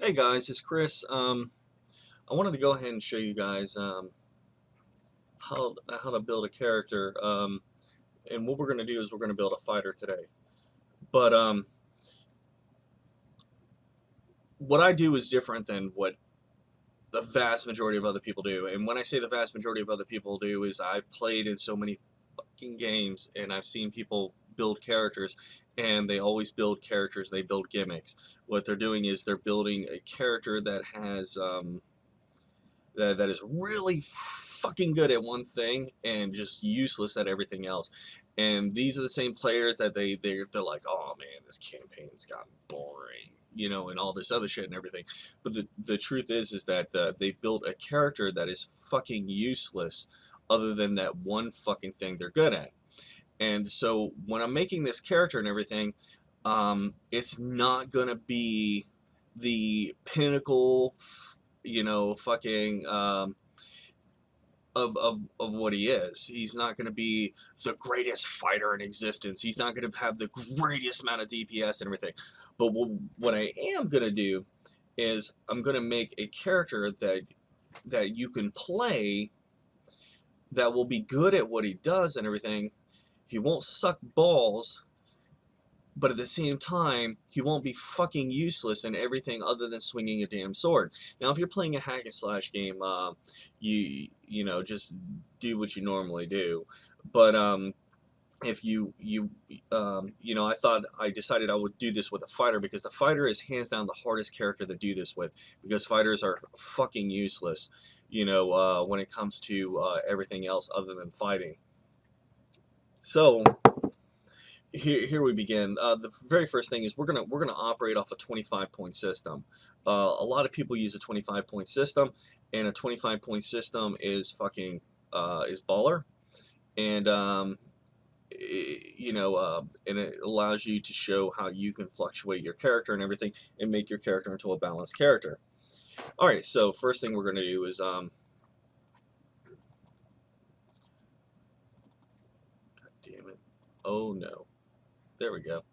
Hey guys, it's Chris. I wanted to go ahead and show you guys how to build a character. And what we're going to do is we're going to build a fighter today. But what I do is different than what the vast majority of other people do. And when I say the vast majority of other people do, is I've played in so many fucking games and I've seen people build characters, and they always build characters. They build gimmicks. What they're doing is they're building a character that has that is really fucking good at one thing and just useless at everything else. And these are the same players that they're like, oh man, this campaign's gotten boring, and all this other shit and everything. But the truth is that they built a character that is fucking useless, other than that one fucking thing they're good at. And so when I'm making this character and everything, it's not gonna be the pinnacle, fucking of what he is. He's not going to be the greatest fighter in existence. He's not going to have the greatest amount of DPS and everything. But what I am going to do is I'm going to make a character that you can play, that will be good at what he does and everything. He won't suck balls, but at the same time, he won't be fucking useless in everything other than swinging a damn sword. Now, if you're playing a hack and slash game, just do what you normally do. But if I decided I would do this with a fighter, because the fighter is hands down the hardest character to do this with, because fighters are fucking useless, when it comes to everything else other than fighting. So here we begin. The very first thing is we're gonna operate off a 25-point system. A lot of people use a 25-point system, and a 25-point system is fucking is baller, and and it allows you to show how you can fluctuate your character and everything, and make your character into a balanced character. All right, so first thing we're gonna do is God damn it, oh no, there we go.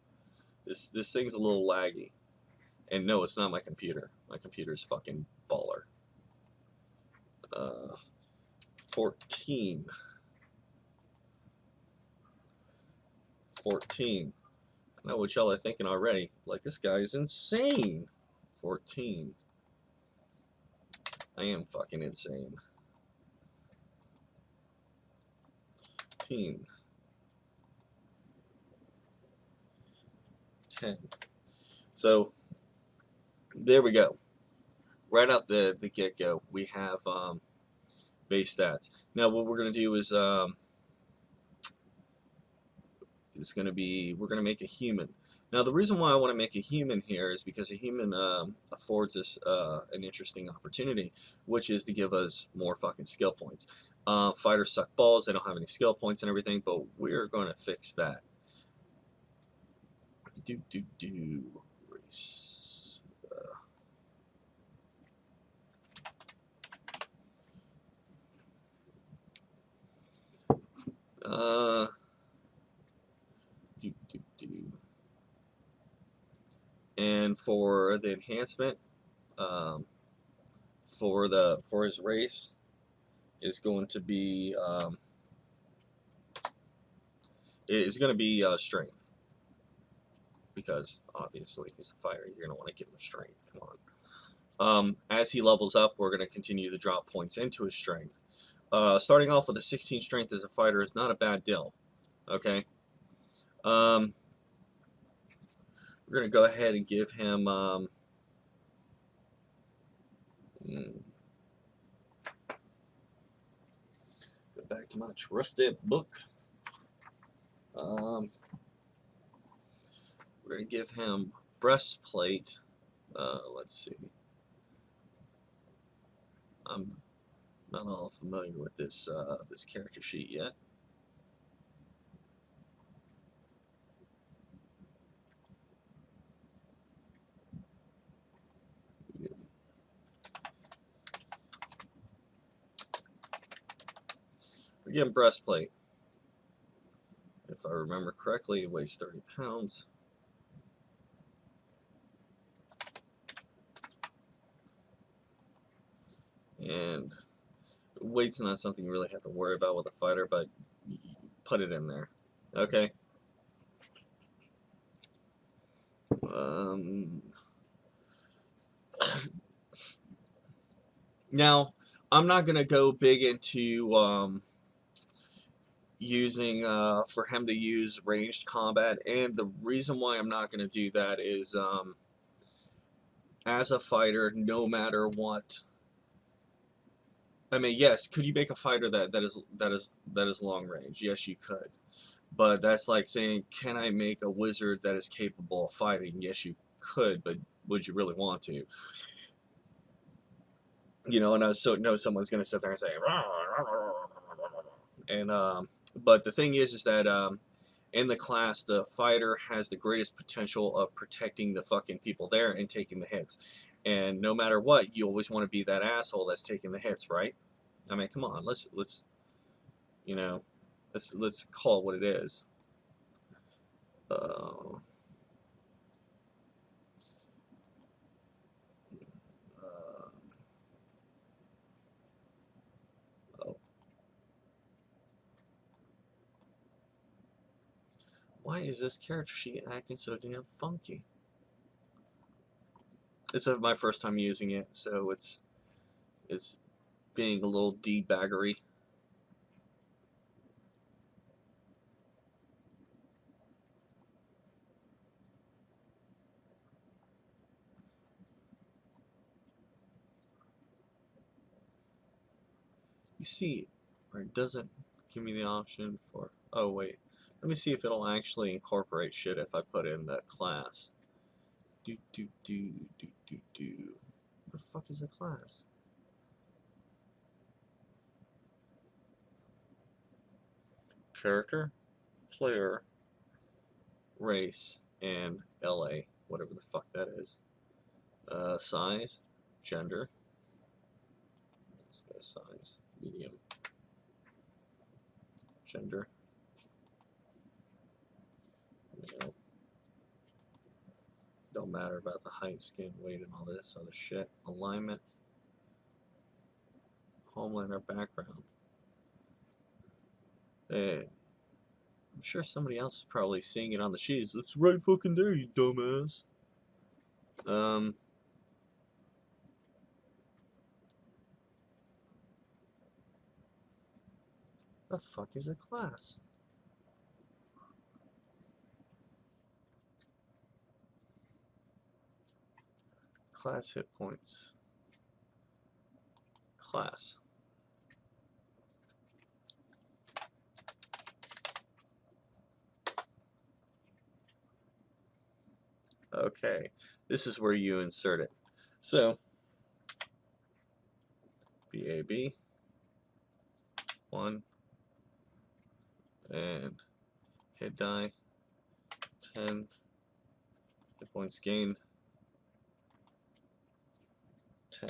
This thing's a little laggy. And no, it's not my computer. My computer's fucking baller. 14. 14. I know what y'all are thinking already. Like, this guy is insane. 14. I am fucking insane. 15. 10. So, there we go. Right out the get-go, we have base stats. Now, what we're going to do is we're going to make a human. Now, the reason why I want to make a human here is because a human affords us an interesting opportunity, which is to give us more fucking skill points. Fighters suck balls, they don't have any skill points and everything, but we're going to fix that. Race. And for the enhancement, for his race is going to be strength, because obviously he's a fighter. You're going to want to give him strength. Come on. As he levels up, we're going to continue to drop points into his strength. Starting off with a 16 strength as a fighter is not a bad deal. Okay. We're going to go ahead and give him go back to my trusted book. We're going to give him breastplate. Let's see. I'm not all familiar with this this character sheet yet. We're getting breastplate. If I remember correctly, it weighs 30 pounds. And weight's not something you really have to worry about with a fighter, but put it in there. Okay? Now, I'm not going to go big into using for him to use ranged combat, and the reason why I'm not going to do that is as a fighter, no matter what. I mean, yes, could you make a fighter that is long range? Yes, you could. But that's like saying, can I make a wizard that is capable of fighting? Yes, you could, but would you really want to? You know, and I so know someone's gonna sit there and say, and but the thing is that in the class, the fighter has the greatest potential of protecting the fucking people there and taking the hits. And no matter what, you always want to be that asshole that's taking the hits, right? I mean, come on, let's you know, let's call it what it is. Uh, oh. Why is this character sheet acting so damn funky? This is my first time using it, so it's being a little debaggery. You see, or it doesn't give me the option for, oh wait, let me see if it'll actually incorporate shit if I put in the class. Do. The fuck is the class? Character, player, race, and LA, whatever the fuck that is. Size, gender. Let's go size, medium, gender, male. Don't matter about the height, skin, weight, and all this other shit. Alignment, homeland, or background. Hey, I'm sure somebody else is probably seeing it on the sheets. It's right fucking there, you dumbass. The fuck is a class? Class hit points. Class. Okay, this is where you insert it. So, BAB 1 and hit die 10 hit points gained 10.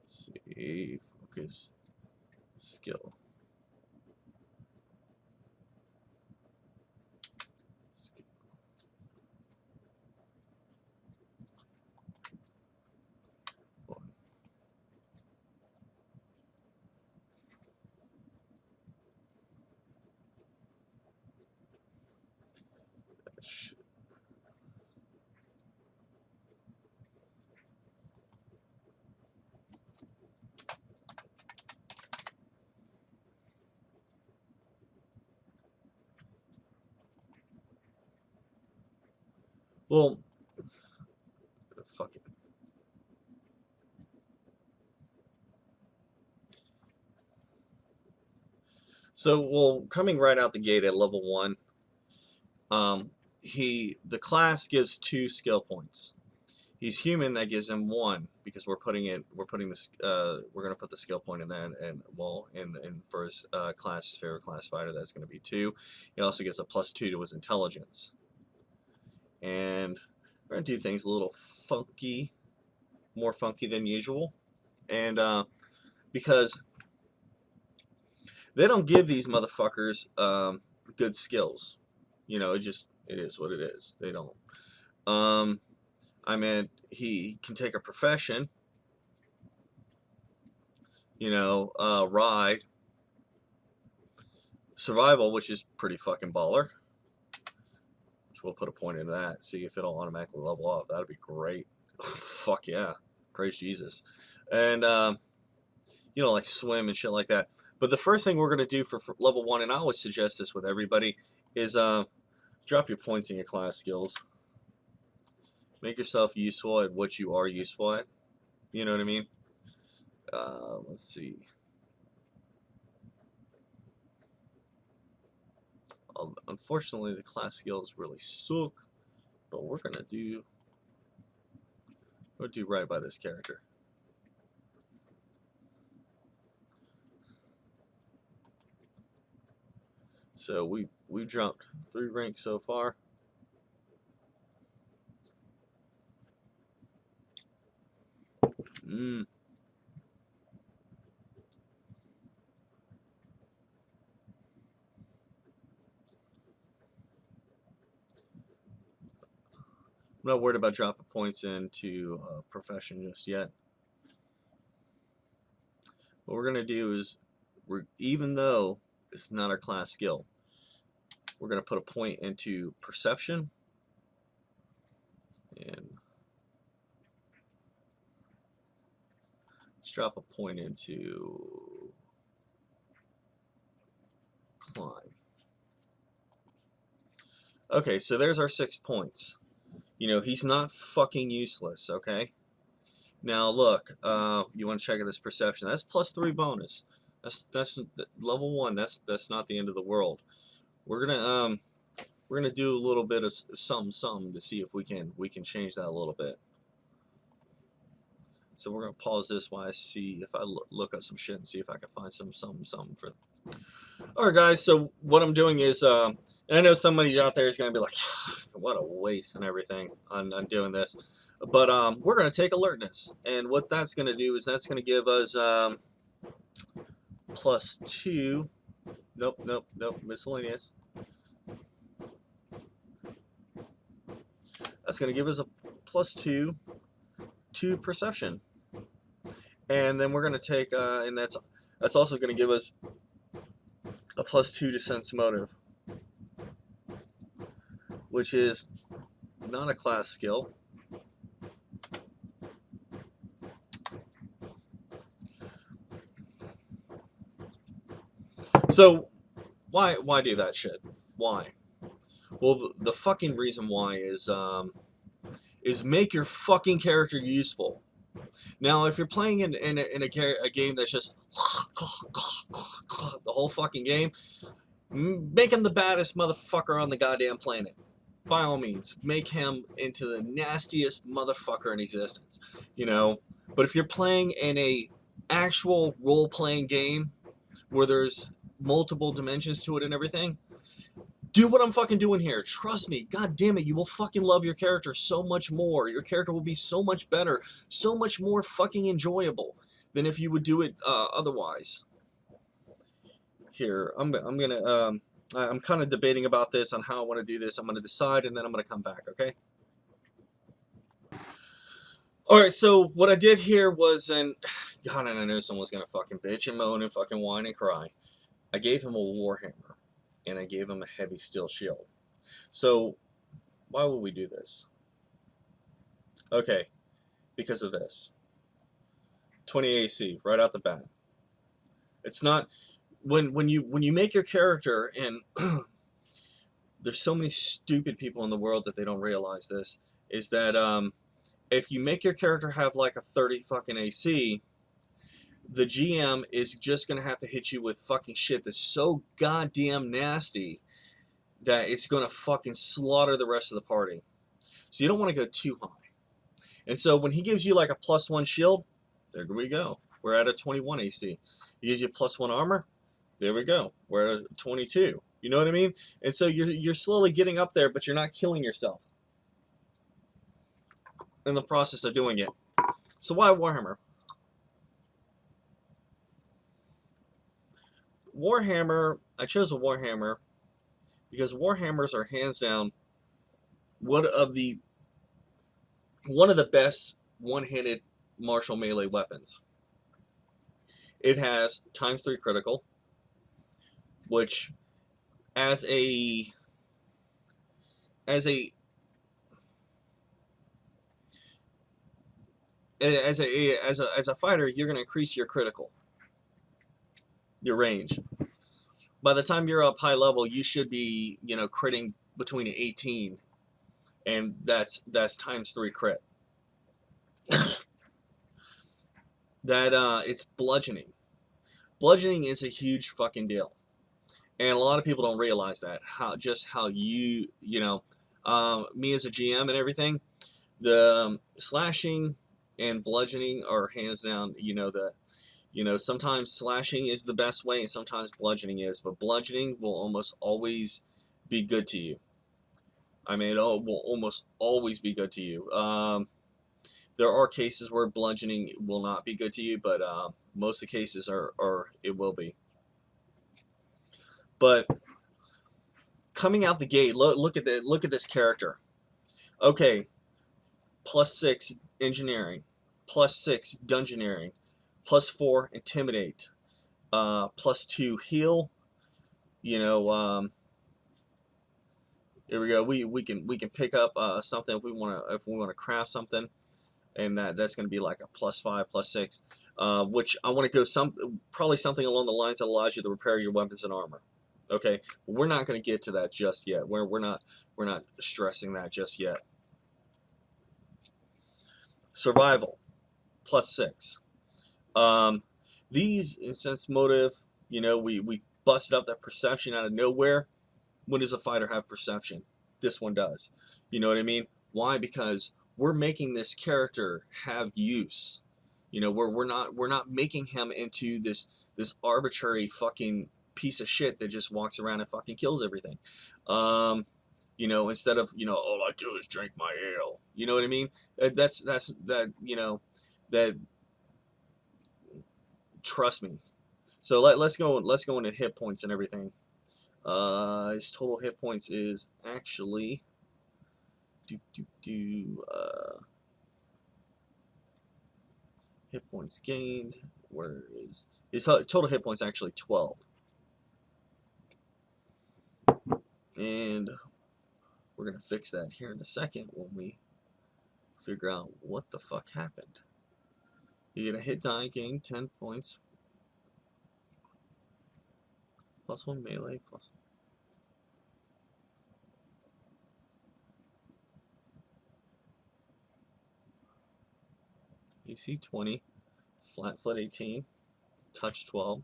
Let's see, focus, skill. Well, fuck it. So, well, coming right out the gate at level 1, the class gives 2 skill points. He's human, that gives him 1 because we're gonna put the skill point in that, and well, and for his class, favorite class fighter, that's gonna be 2. He also gets a +2 to his intelligence, and we're gonna do things a little funky, more funky than usual, and because they don't give these motherfuckers good skills. You know, it is what it is. They don't. I mean, he can take a profession. You know, ride, survival, which is pretty fucking baller. Which we'll put a point into that. See if it'll automatically level up. That'd be great. Fuck yeah, praise Jesus. And you know, like swim and shit like that. But the first thing we're gonna do for level 1, and I always suggest this with everybody, is drop your points in your class skills. Make yourself useful at what you are useful at. You know what I mean? Let's see. Unfortunately, the class skills really suck, but we'll do right by this character. So we've jumped 3 ranks so far. I'm not worried about dropping points into profession just yet. What we're gonna do is, even though it's not our class skill, we're gonna put a point into perception, and let's drop a point into climb. Okay, so there's our 6 points. You know, he's not fucking useless, okay? Now look, you want to check out this perception. That's +3 bonus. That's level 1. That's not the end of the world. We're gonna do a little bit of something to see if we can change that a little bit. So we're gonna pause this while I see if I look up some shit and see if I can find something for. All right, guys. So what I'm doing is, and I know somebody out there is gonna be like, "What a waste and everything on doing this," but we're gonna take alertness, and what that's gonna do is that's gonna give us +2. Nope. Miscellaneous. That's gonna give us a +2 to perception, and then we're gonna take and that's also gonna give us a +2 to sense motive, which is not a class skill. So why do that shit? Why? Well, the fucking reason why is make your fucking character useful. Now, if you're playing in a game that's just the whole fucking game, make him the baddest motherfucker on the goddamn planet. By all means, make him into the nastiest motherfucker in existence. You know, but if you're playing in a actual role-playing game where there's multiple dimensions to it and everything, do what I'm fucking doing here. Trust me, god damn it, you will fucking love your character so much more. Your character will be so much better, so much more fucking enjoyable than if you would do it otherwise. Here, I'm kind of debating about this on how I want to do this. I'm gonna decide and then I'm gonna come back, okay? Alright, so what I did here was, and god, and I knew someone was gonna fucking bitch and moan and fucking whine and cry. I gave him a warhammer, and I gave him a heavy steel shield. So, why would we do this? Okay, because of this. 20 AC, right out the bat. It's not, when you make your character, and there's so many stupid people in the world that they don't realize this, is that if you make your character have like a 30 fucking AC, the GM is just gonna have to hit you with fucking shit that's so goddamn nasty that it's gonna fucking slaughter the rest of the party. So you don't want to go too high. And so when he gives you like a +1 shield, there we go. We're at a 21 AC. He gives you +1 armor, there we go. We're at a 22. You know what I mean? And so you're slowly getting up there, but you're not killing yourself in the process of doing it. So why Warhammer? Warhammer, I chose a Warhammer because Warhammers are hands down one of the one of the best one-handed martial melee weapons. It has ×3 critical, which as a as a as a fighter, you're going to increase your critical, your range. By the time you're up high level, you should be, you know, critting between 18, and that's ×3 crit. That it's bludgeoning. Bludgeoning is a huge fucking deal, and a lot of people don't realize that how you know, me as a GM and everything, the slashing and bludgeoning are hands down, sometimes slashing is the best way and sometimes bludgeoning is, but bludgeoning will almost always be good to you. I mean, it will almost always be good to you. There are cases where bludgeoning will not be good to you, but most of the cases are it will be. But coming out the gate, look at this character. Okay, +6 engineering, +6 dungeoneering, +4 intimidate, +2 heal. You know, here we go. We can pick up something if we want to craft something, and that's going to be like a +5, +6, which I want to go probably something along the lines that allows you to repair your weapons and armor. Okay, but we're not going to get to that just yet. We're not stressing that just yet. Survival, +6. These in sense motive, we busted up that perception out of nowhere. When does a fighter have perception? This one does. You know what I mean? Why? Because we're making this character have use. We're not making him into this arbitrary fucking piece of shit that just walks around and fucking kills everything. Instead of, all I do is drink my ale. You know what I mean? That trust me. So let's go into hit points and everything. His total hit points is actually hit points gained. Where is his total hit points? Actually 12. And we're gonna fix that here in a second when we figure out what the fuck happened. You get a hit die gain 10 points. +1 melee plus. AC 20, flat foot 18, touch 12.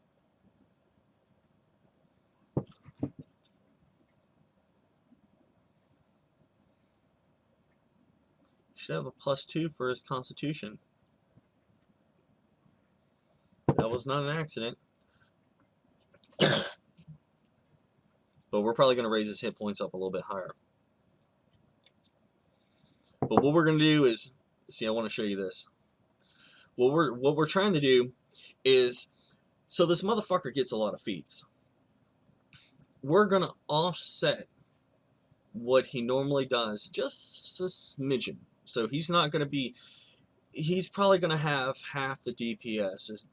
Should have a +2 for his constitution. That was not an accident. But we're probably going to raise his hit points up a little bit higher. But what we're going to do is, see, I want to show you this. What we're trying to do is, so this motherfucker gets a lot of feats. We're going to offset what he normally does just a smidgen. So he's not going to be, he's probably going to have half the DPS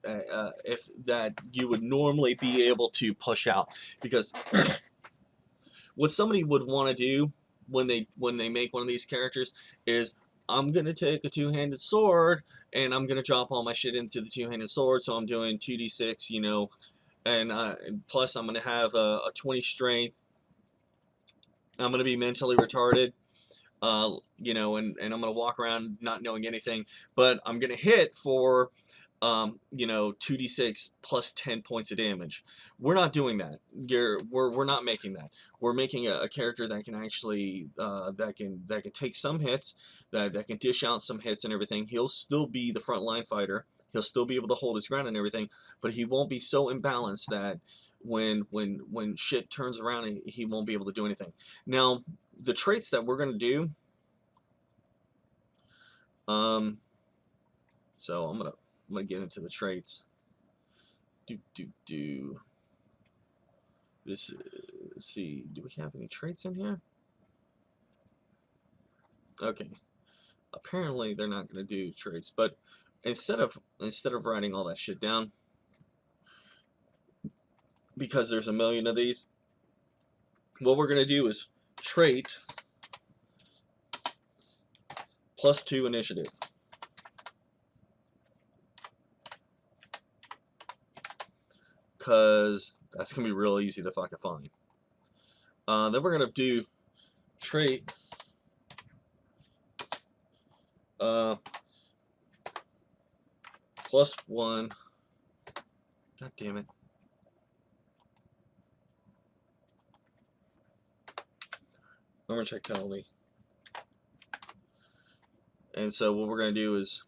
if that you would normally be able to push out. Because what somebody would want to do when they make one of these characters is, I'm going to take a two-handed sword and I'm going to drop all my shit into the two-handed sword, so I'm doing 2d6, and plus I'm going to have a 20 strength. I'm going to be mentally retarded, and I'm going to walk around not knowing anything, but I'm going to hit for 2d6 plus 10 points of damage. We're not doing that. We're not making that. We're making a character that can actually that can take some hits, that can dish out some hits and everything. He'll still be the frontline fighter. He'll still be able to hold his ground and everything, but he won't be so imbalanced that when shit turns around, he won't be able to do anything. Now, the traits that we're gonna do. So I'm gonna get into the traits. This Let's see, do we have any traits in here? Okay. Apparently they're not going to do traits, but instead of writing all that shit down, because there's a million of these, what we're going to do is trait +2 initiative. Because that's going to be real easy to fucking find. Then we're going to do trait +1. God damn it. Armor check penalty. And so what we're going to do is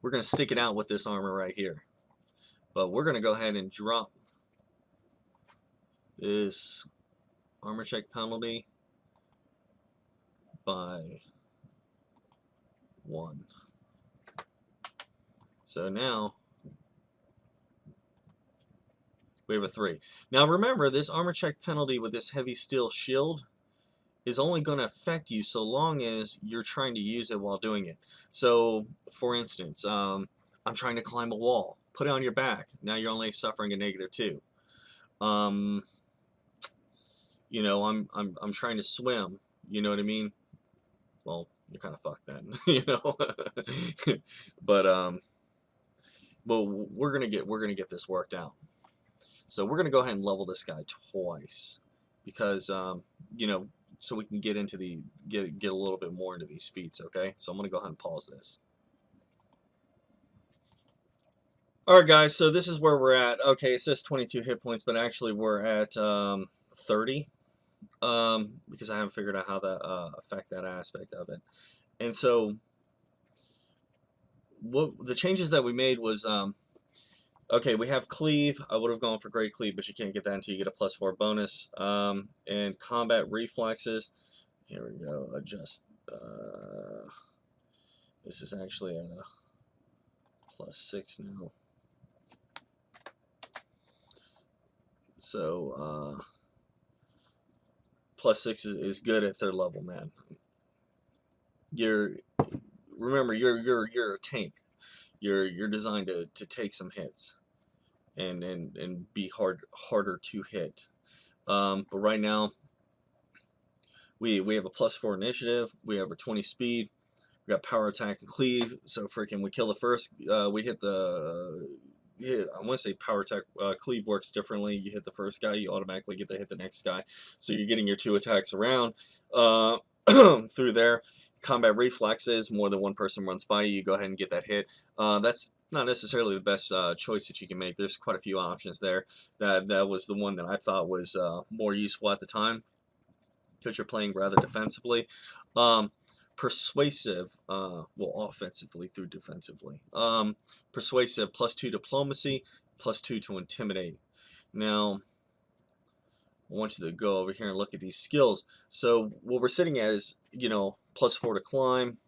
we're going to stick it out with this armor right here. But we're going to go ahead and drop this armor check penalty by 1. So now we have a 3. Now remember, this armor check penalty with this heavy steel shield is only going to affect you so long as you're trying to use it while doing it. So, for instance, I'm trying to climb a wall. Put it on your back. Now you're only suffering a -2. You know, I'm trying to swim. You know what I mean? Well, you're kind of fucked then. You know. But well, we're gonna get this worked out. So we're gonna go ahead and level this guy twice because you know, so we can get into the get a little bit more into these feats. Okay, so I'm gonna go ahead and pause this. Alright guys, so this is where we're at. Okay, it says 22 hit points, but actually we're at 30 because I haven't figured out how to affect that aspect of it. And so what the changes that we made was okay, we have cleave. I would have gone for great cleave, but you can't get that until you get a +4 bonus. And combat reflexes, here we go, adjust. This is actually at a +6 now. So +6 is good at 3rd level, man. Remember you're a tank. You're designed to take some hits and be harder to hit. But right now we have a +4 initiative. We have a 20 speed. We got power attack and cleave. So freaking we kill the first. We hit the. I want to say power attack cleave works differently. You hit the first guy, you automatically get to hit the next guy. So you're getting your 2 attacks around through there. Combat reflexes, more than one person runs by you, you go ahead and get that hit. That's not necessarily the best choice that you can make. There's quite a few options there. That was the one that I thought was more useful at the time because you're playing rather defensively. Persuasive, well, offensively through defensively. Persuasive, +2 diplomacy, +2 to intimidate. Now, I want you to go over here and look at these skills. So what we're sitting at is, you know, +4 to climb,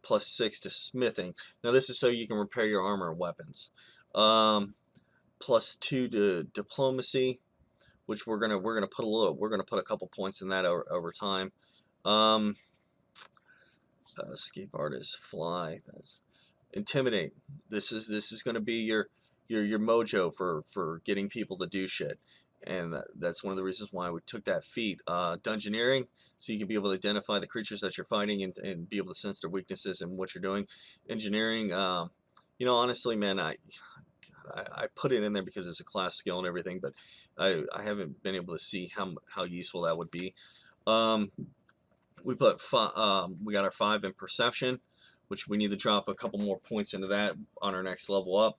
+6 to smithing. Now this is so you can repair your armor and weapons. +2 to diplomacy, which we're gonna put a couple points in that over time. Escape artist, fly. That's intimidate. This is going to be your mojo for getting people to do shit, and that's one of the reasons why we took that feat. Dungeoneering, so you can be able to identify the creatures that you're fighting and be able to sense their weaknesses and what you're doing. Engineering, you know, honestly, man, I put it in there because it's a class skill and everything, but I haven't been able to see how useful that would be. We put we got our 5 in perception, which we need to drop a couple more points into that on our next level up.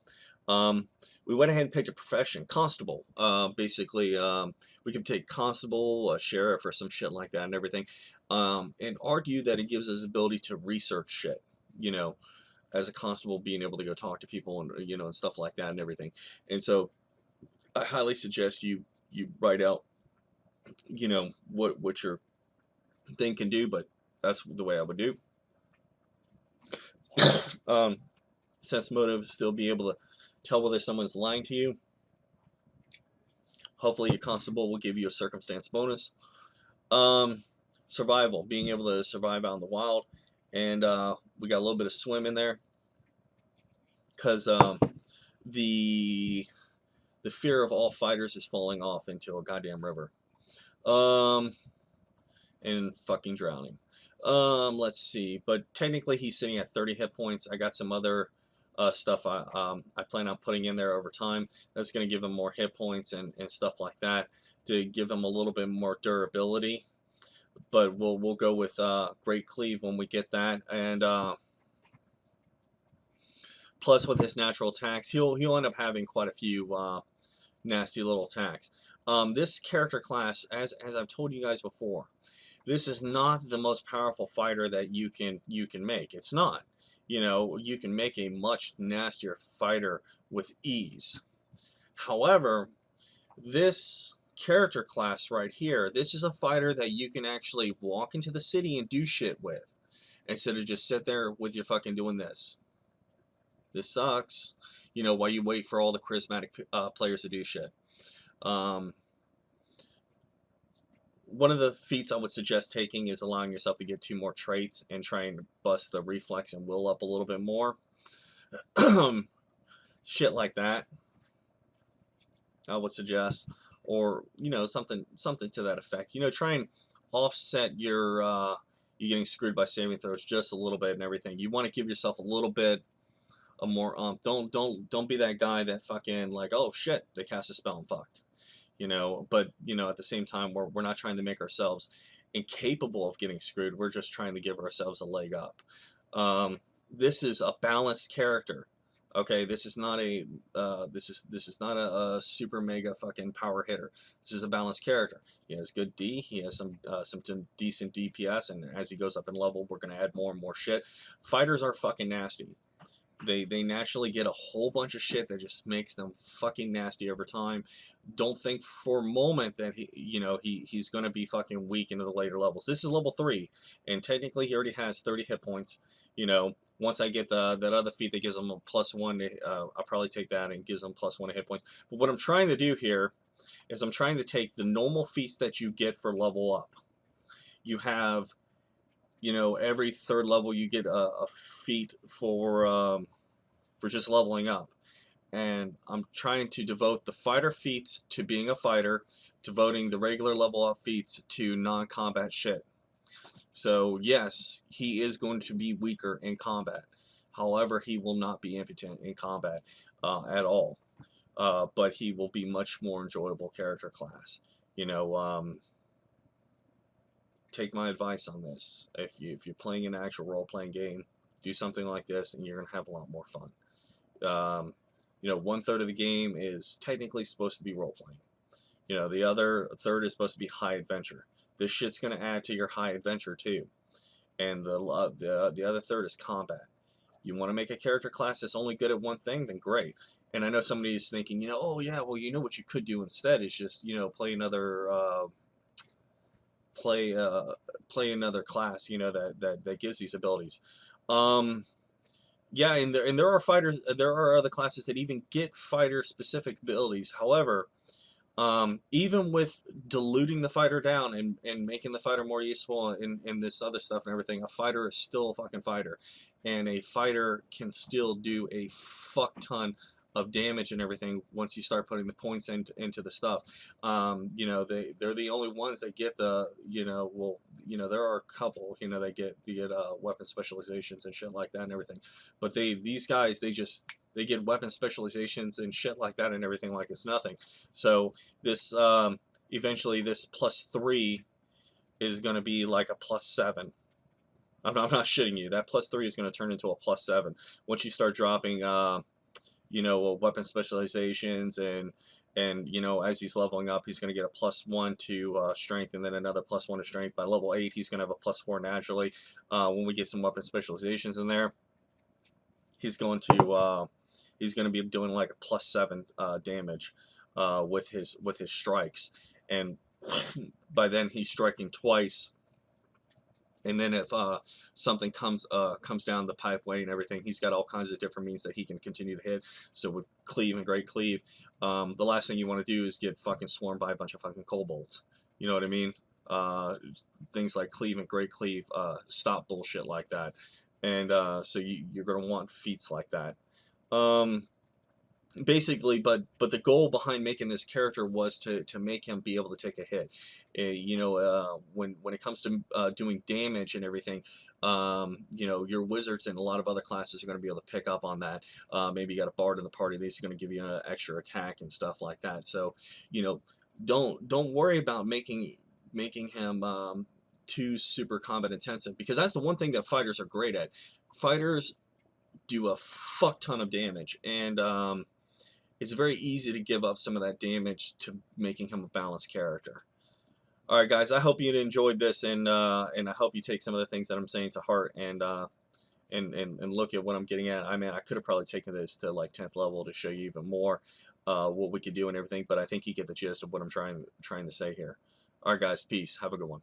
We went ahead and picked a profession, constable. Basically, we could take constable, sheriff, or some shit like that and everything, and argue that it gives us the ability to research shit, you know, as a constable, being able to go talk to people and, you know, and stuff like that and everything. And so I highly suggest you write out, you know, what your thing can do, but that's the way I would do. Sense motive, still be able to tell whether someone's lying to you. Hopefully, your constable will give you a circumstance bonus. Um, Survival, being able to survive out in the wild, and we got a little bit of swim in there because the the fear of all fighters is falling off into a goddamn river. Um, and fucking drowning. Let's see. But technically, he's sitting at 30 hit points. I got some other stuff I plan on putting in there over time. That's going to give him more hit points and stuff like that to give him a little bit more durability. But we'll go with Great Cleave when we get that, and plus with his natural attacks, he'll end up having quite a few nasty little attacks. This character class, as I've told you guys before, this is not the most powerful fighter that you can make. It's not. You know, you can make a much nastier fighter with ease. However, this character class right here, this is a fighter that you can actually walk into the city and do shit with, instead of just sit there with your fucking doing this. This sucks. You know, while you wait for all the charismatic players to do shit. One of the feats I would suggest taking is allowing yourself to get 2 more traits and trying to bust the reflex and will up a little bit more. Shit like that, I would suggest, or you know, something to that effect. You know, try and offset your you getting screwed by saving throws just a little bit and everything. You want to give yourself a little bit of more don't be that guy that fucking like, oh shit, they cast a spell and fucked. You know, but you know, at the same time, we're not trying to make ourselves incapable of getting screwed. We're just trying to give ourselves a leg up. This is a balanced character. Okay, this is not a this is not a super mega fucking power hitter. This is a balanced character. He has good D. He has some decent DPS, and as he goes up in level, we're gonna add more and more shit. Fighters are fucking nasty. They naturally get a whole bunch of shit that just makes them fucking nasty over time. Don't think for a moment that he's gonna be fucking weak into the later levels. This is level 3, and technically he already has 30 hit points. You know, once I get that other feat that gives him a +1, I'll probably take that and gives him +1 to hit points. But what I'm trying to do here is I'm trying to take the normal feats that you get for level up. You have, you know, every 3rd level you get a feat for just leveling up, and I'm trying to devote the fighter feats to being a fighter, devoting the regular level up feats to non-combat shit. So yes, he is going to be weaker in combat. However, he will not be impotent in combat at all. But he will be much more enjoyable character class. You know, take my advice on this. If you're playing an actual role-playing game, do something like this, and you're gonna have a lot more fun. You know, 1/3 of the game is technically supposed to be role-playing. You know, the other third is supposed to be high adventure. This shit's gonna add to your high adventure too, and the other third is combat. You want to make a character class that's only good at one thing, then great. And I know somebody's thinking, you know, oh yeah, well, you know what you could do instead is just, you know, play another play another class, you know, that gives these abilities. Yeah, and there are fighters, there are other classes that even get fighter specific abilities. However, even with diluting the fighter down and making the fighter more useful in this other stuff and everything, a fighter is still a fucking fighter, and a fighter can still do a fuck ton of damage and everything once you start putting the points into the stuff. You know, they're the only ones that get the, you know, well, you know, there are a couple, you know, they get weapon specializations and shit like that and everything, but these guys, they get weapon specializations and shit like that and everything like it's nothing. So this eventually this +3 is going to be like a +7. I'm not shitting you. That +3 is going to turn into a +7 once you start dropping you know, weapon specializations, and you know, as he's leveling up, he's going to get a +1 to strength, and then another +1 to strength. By level 8, he's going to have a +4 naturally. When we get some weapon specializations in there, he's going to be doing like a +7 damage with his strikes, and by then he's striking twice And then if something comes down the pipeway and everything, he's got all kinds of different means that he can continue to hit. So with Cleave and Great Cleave, the last thing you want to do is get fucking swarmed by a bunch of fucking kobolds. You know what I mean? Uh, Things like Cleave and Great Cleave stop bullshit like that, and so you're gonna want feats like that. Um, Basically, but the goal behind making this character was to make him be able to take a hit. When it comes to doing damage and everything, your wizards and a lot of other classes are going to be able to pick up on that. Maybe you got a bard in the party, these are going to give you an extra attack and stuff like that. So you know don't worry about making him too super combat intensive, because that's the one thing that fighters are great at. Fighters do a fuck ton of damage, and it's very easy to give up some of that damage to making him a balanced character. All right, guys, I hope you enjoyed this, and I hope you take some of the things that I'm saying to heart, and look at what I'm getting at. I mean, I could have probably taken this to like 10th level to show you even more what we could do and everything, but I think you get the gist of what I'm trying to say here. All right, guys, peace. Have a good one.